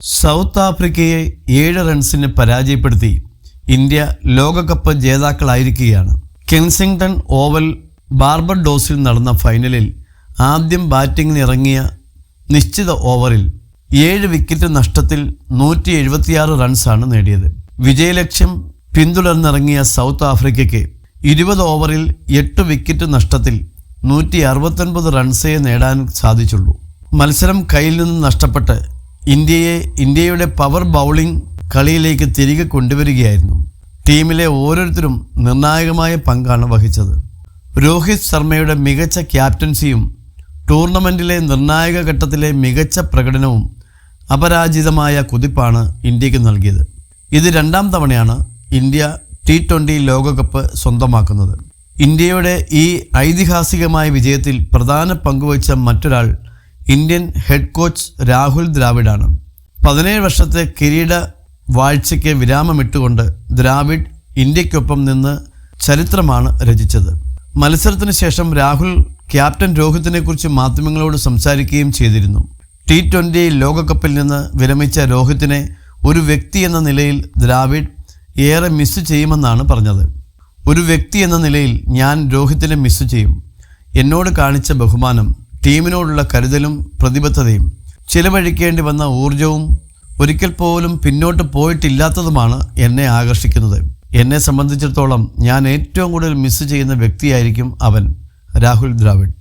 South ആഫ്രിക്കയെ 7 റൺസിന് പരാജയപ്പെടുത്തി India ലോകകപ്പ് ജേതാക്കളായിരിക്കുകയാണ്. കെൻസിംഗ്ടൺ ഓവൽ ബാർബഡോസിൽ നടന്ന ഫൈനലിൽ ആദ്യം ബാറ്റിംഗിനിറങ്ങിയ നിശ്ചിത ഓവറിൽ 7 വിക്കറ്റ് നഷ്ടത്തിൽ 176 റൺസാണ് നേടിയത്. വിജയലക്ഷ്യം പിന്തുടർന്നിറങ്ങിയ സൗത്ത് ആഫ്രിക്കയ്ക്ക് 20 ഓവറിൽ 8 വിക്കറ്റ് നഷ്ടത്തിൽ 169 റൺസേ നേടാൻ സാധിച്ചുള്ളൂ. മത്സരം കയ്യിൽ നിന്ന് നഷ്ടപ്പെട്ട് ഇന്ത്യയുടെ പവർ ബൗളിംഗ് കളിയിലേക്ക് തിരികെ കൊണ്ടുവരികയായിരുന്നു. ടീമിലെ ഓരോരുത്തരും നിർണായകമായ പങ്കാണ് വഹിച്ചത്. രോഹിത് ശർമ്മയുടെ മികച്ച ക്യാപ്റ്റൻസിയും ടൂർണമെൻറ്റിലെ നിർണായക ഘട്ടത്തിലെ മികച്ച പ്രകടനവും അപരാജിതമായ കുതിപ്പാണ് ഇന്ത്യക്ക് നൽകിയത്. ഇത് 2ാം തവണയാണ് ഇന്ത്യ T20 ലോകകപ്പ് സ്വന്തമാക്കുന്നത്. ഇന്ത്യയുടെ ഈ ഐതിഹാസികമായ വിജയത്തിൽ പ്രധാന പങ്കുവച്ച മറ്റൊരാൾ ഇന്ത്യൻ ഹെഡ് കോച്ച് രാഹുൽ ദ്രാവിഡാണ്. 17 വർഷത്തെ കിരീട വാഴ്ചയ്ക്ക് വിരാമമിട്ടുകൊണ്ട് ദ്രാവിഡ് ഇന്ത്യക്കൊപ്പം നിന്ന് ചരിത്രമാണ് രചിച്ചത്. മത്സരത്തിന് ശേഷം രാഹുൽ ക്യാപ്റ്റൻ രോഹിത്തിനെക്കുറിച്ച് മാധ്യമങ്ങളോട് സംസാരിക്കുകയും ചെയ്തിരുന്നു. T20 ലോകകപ്പിൽ നിന്ന് വിരമിച്ച രോഹിത്തിനെ ഒരു വ്യക്തി എന്ന നിലയിൽ ദ്രാവിഡ് ഏറെ മിസ് ചെയ്യുമെന്നാണ് പറഞ്ഞത്. ഒരു വ്യക്തി എന്ന നിലയിൽ ഞാൻ രോഹിത്തിനെ മിസ് ചെയ്യും. എന്നോട് കാണിച്ച ബഹുമാനം, ടീമിനോടുള്ള കരുതലും പ്രതിബദ്ധതയും, ചിലവഴിക്കേണ്ടി വന്ന ഊർജവും ഒരിക്കൽ പോലും പിന്നോട്ട് പോയിട്ടില്ലാത്തതുമാണ് എന്നെ ആകർഷിക്കുന്നത്. എന്നെ സംബന്ധിച്ചിടത്തോളം ഞാൻ ഏറ്റവും കൂടുതൽ മിസ് ചെയ്യുന്ന വ്യക്തിയായിരിക്കും അവൻ. രാഹുൽ ദ്രാവിഡ്.